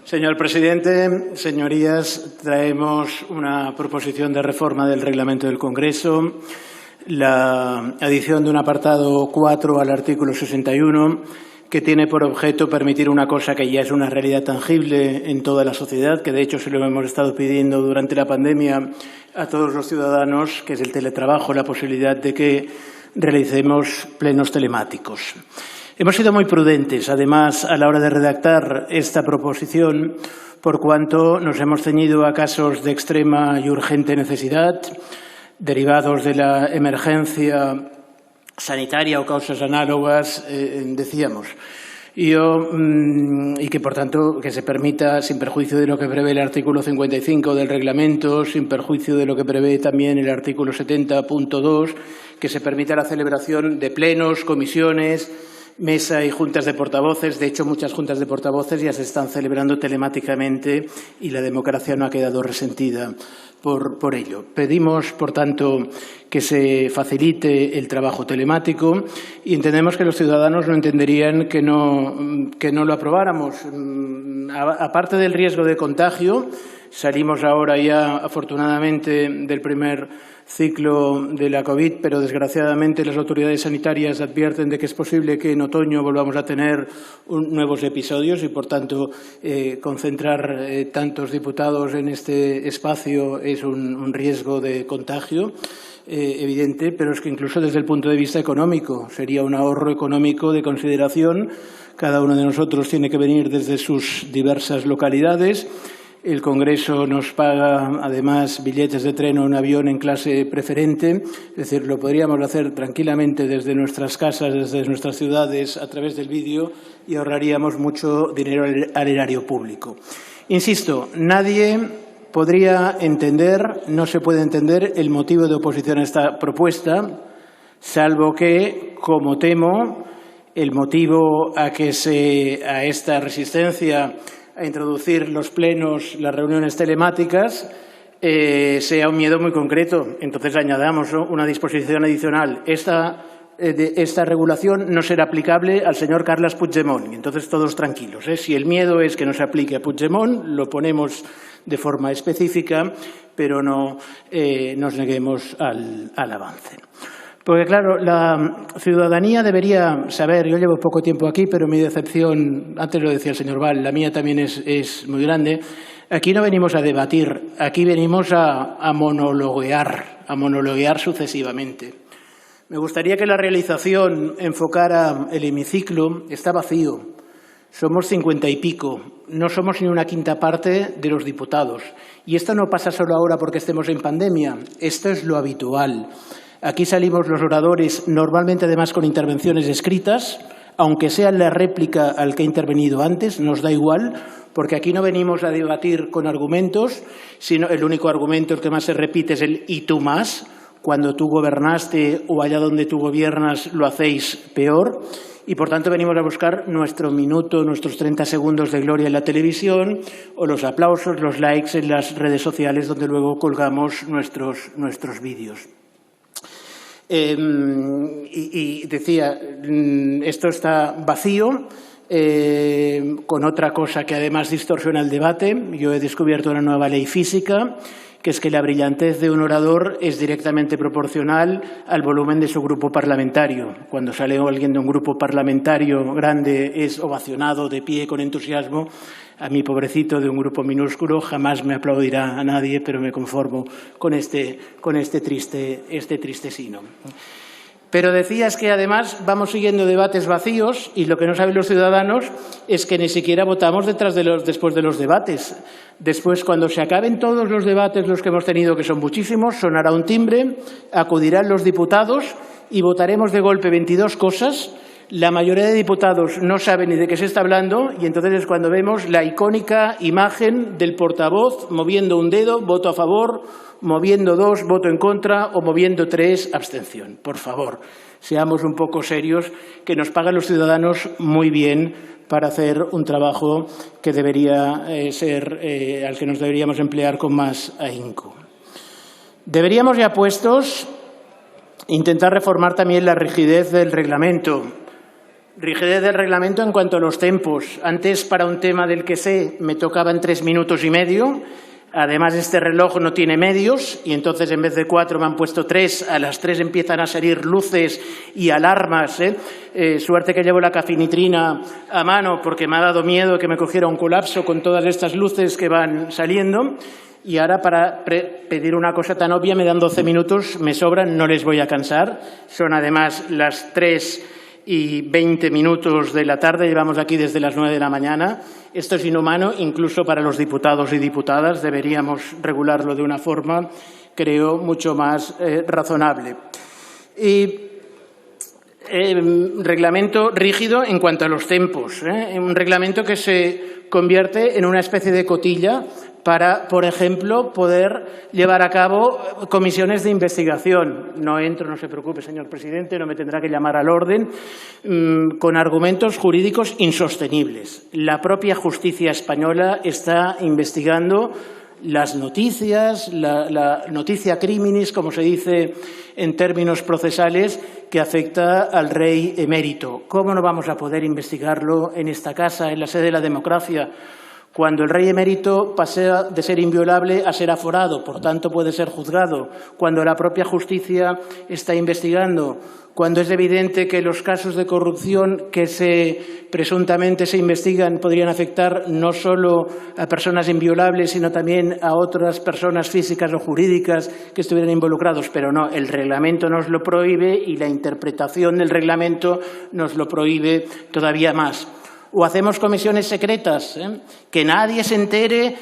Señor presidente, señorías, traemos una proposición de reforma del reglamento del Congreso, la adición de un apartado 4 al artículo 61, que tiene por objeto permitir una cosa que ya es una realidad tangible en toda la sociedad, que de hecho se lo hemos estado pidiendo durante la pandemia a todos los ciudadanos, que es el teletrabajo, la posibilidad de que realicemos plenos telemáticos. Hemos sido muy prudentes, además, a la hora de redactar esta proposición, por cuanto nos hemos ceñido a casos de extrema y urgente necesidad, derivados de la emergencia sanitaria o causas análogas, decíamos. Y que, por tanto, que se permita, sin perjuicio de lo que prevé el artículo 55 del reglamento, sin perjuicio de lo que prevé también el artículo 70.2, que se permita la celebración de plenos, comisiones, mesa y juntas de portavoces. De hecho, muchas juntas de portavoces ya se están celebrando telemáticamente y la democracia no ha quedado resentida por ello. Pedimos, por tanto, que se facilite el trabajo telemático y entendemos que los ciudadanos no entenderían que no lo aprobáramos. Aparte del riesgo de contagio, salimos ahora ya, afortunadamente, del primer ciclo de la COVID, pero desgraciadamente las autoridades sanitarias advierten de que es posible que en otoño volvamos a tener nuevos episodios y, por tanto, concentrar tantos diputados en este espacio es un riesgo de contagio evidente, pero es que incluso desde el punto de vista económico sería un ahorro económico de consideración. Cada uno de nosotros tiene que venir desde sus diversas localidades. El Congreso nos paga, además, billetes de tren o un avión en clase preferente. Es decir, lo podríamos hacer tranquilamente desde nuestras casas, desde nuestras ciudades, a través del vídeo y ahorraríamos mucho dinero al erario público. Insisto, nadie podría entender, no se puede entender el motivo de oposición a esta propuesta, salvo que, como temo, el motivo a esta resistencia a introducir los plenos, las reuniones telemáticas, sea un miedo muy concreto. Entonces añadamos una disposición adicional. Esta regulación no será aplicable al señor Carles Puigdemont. Entonces todos tranquilos. Si el miedo es que no se aplique a Puigdemont, lo ponemos de forma específica, pero no nos neguemos al avance. Porque, claro, la ciudadanía debería saber, yo llevo poco tiempo aquí, pero mi decepción, antes lo decía el señor Val, la mía también es muy grande. Aquí no venimos a debatir, aquí venimos a monologuear sucesivamente. Me gustaría que la realización enfocara el hemiciclo. Está vacío, somos 50 y pico, no somos ni una quinta parte de los diputados. Y esto no pasa solo ahora porque estemos en pandemia, esto es lo habitual. Aquí salimos los oradores, normalmente además con intervenciones escritas, aunque sea la réplica al que ha intervenido antes, nos da igual, porque aquí no venimos a debatir con argumentos, sino el único argumento, el que más se repite, es el «y tú más». Cuando tú gobernaste o allá donde tú gobiernas lo hacéis peor. Y, por tanto, venimos a buscar nuestro minuto, nuestros 30 segundos de gloria en la televisión o los aplausos, los likes en las redes sociales donde luego colgamos nuestros vídeos. Y decía, esto está vacío, con otra cosa que además distorsiona el debate. Yo he descubierto una nueva ley física, que es que la brillantez de un orador es directamente proporcional al volumen de su grupo parlamentario. Cuando sale alguien de un grupo parlamentario grande es ovacionado de pie con entusiasmo. A mí, pobrecito, de un grupo minúsculo, jamás me aplaudirá a nadie, pero me conformo con este triste sino. Pero decías que además vamos siguiendo debates vacíos y lo que no saben los ciudadanos es que ni siquiera votamos después de los debates. Después, cuando se acaben todos los debates, los que hemos tenido, que son muchísimos, sonará un timbre, acudirán los diputados y votaremos de golpe 22 cosas. La mayoría de diputados no saben ni de qué se está hablando y entonces es cuando vemos la icónica imagen del portavoz moviendo un dedo, voto a favor, moviendo 2, voto en contra o moviendo 3, abstención. Por favor, seamos un poco serios, que nos pagan los ciudadanos muy bien para hacer un trabajo que debería ser, al que nos deberíamos emplear con más ahínco. Deberíamos, ya puestos, intentar reformar también la rigidez del reglamento. Rigidez del reglamento en cuanto a los tiempos. Antes, para un tema del que sé, me tocaban 3 minutos y medio. Además, este reloj no tiene medios y entonces en vez de 4 me han puesto 3. A las 3 empiezan a salir luces y alarmas. Suerte que llevo la cafinitrina a mano porque me ha dado miedo que me cogiera un colapso con todas estas luces que van saliendo. Y ahora, para pedir una cosa tan obvia, me dan 12 minutos, me sobran, no les voy a cansar. Son además las 3:20 de la tarde, llevamos aquí desde las 9 de la mañana. Esto es inhumano, incluso para los diputados y diputadas. Deberíamos regularlo de una forma, creo, mucho más razonable. Y reglamento rígido en cuanto a los tiempos. Un reglamento que se convierte en una especie de cotilla para, por ejemplo, poder llevar a cabo comisiones de investigación. No entro, no se preocupe, señor presidente, no me tendrá que llamar al orden, con argumentos jurídicos insostenibles. La propia justicia española está investigando las noticias, la noticia criminis, como se dice en términos procesales, que afecta al rey emérito. ¿Cómo no vamos a poder investigarlo en esta casa, en la sede de la democracia, cuando el rey emérito pasa de ser inviolable a ser aforado, por tanto puede ser juzgado, cuando la propia justicia está investigando, cuando es evidente que los casos de corrupción que presuntamente se investigan podrían afectar no solo a personas inviolables, sino también a otras personas físicas o jurídicas que estuvieran involucrados? Pero no, el reglamento nos lo prohíbe y la interpretación del reglamento nos lo prohíbe todavía más. O hacemos comisiones secretas, que nadie se entere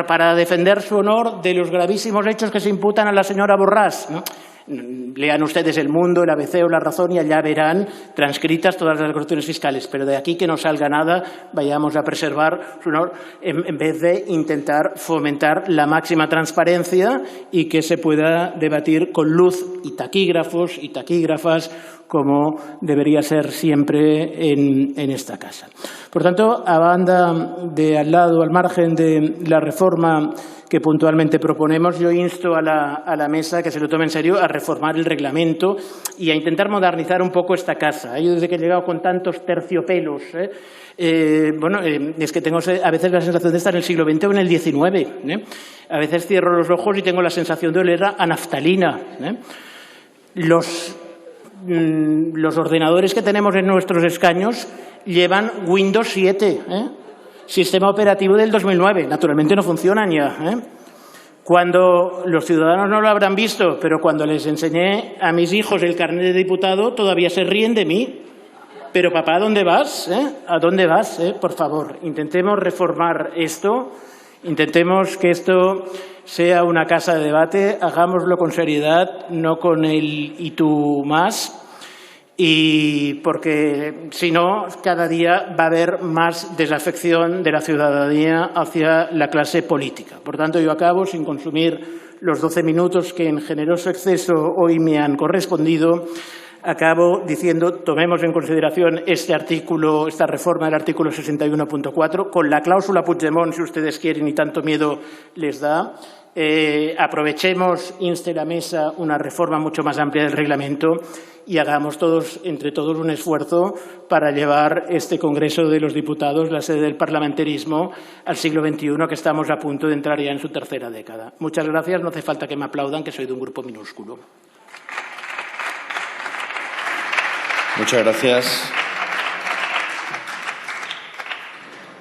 para defender su honor de los gravísimos hechos que se imputan a la señora Borràs, ¿no? Lean ustedes El Mundo, el ABC o La Razón y allá verán transcritas todas las acusaciones fiscales. Pero de aquí que no salga nada, vayamos a preservar su honor en vez de intentar fomentar la máxima transparencia y que se pueda debatir con luz y taquígrafos y taquígrafas, como debería ser siempre en esta casa. Por tanto, a banda de al lado, al margen de la reforma que puntualmente proponemos, yo insto a la mesa que se lo tome en serio a reformar el reglamento y a intentar modernizar un poco esta casa. Yo desde que he llegado con tantos terciopelos, es que tengo a veces la sensación de estar en el siglo XX o en el XIX. A veces cierro los ojos y tengo la sensación de oler a naftalina. Los ordenadores que tenemos en nuestros escaños llevan Windows 7, sistema operativo del 2009. Naturalmente no funcionan ya. Cuando los ciudadanos no lo habrán visto, pero cuando les enseñé a mis hijos el carnet de diputado, todavía se ríen de mí. Pero papá, ¿a dónde vas? ¿A dónde vas? Por favor, intentemos reformar esto, intentemos que esto sea una casa de debate, hagámoslo con seriedad, no con el y tú más, y porque si no, cada día va a haber más desafección de la ciudadanía hacia la clase política. Por tanto, yo acabo sin consumir los 12 minutos que en generoso exceso hoy me han correspondido. Acabo diciendo, tomemos en consideración este artículo, esta reforma del artículo 61.4, con la cláusula Puigdemont, si ustedes quieren y tanto miedo les da. Aprovechemos, inste la mesa, una reforma mucho más amplia del reglamento y hagamos entre todos un esfuerzo para llevar este Congreso de los Diputados, la sede del parlamentarismo, al siglo XXI, que estamos a punto de entrar ya en su tercera década. Muchas gracias. No hace falta que me aplaudan, que soy de un grupo minúsculo. Muchas gracias.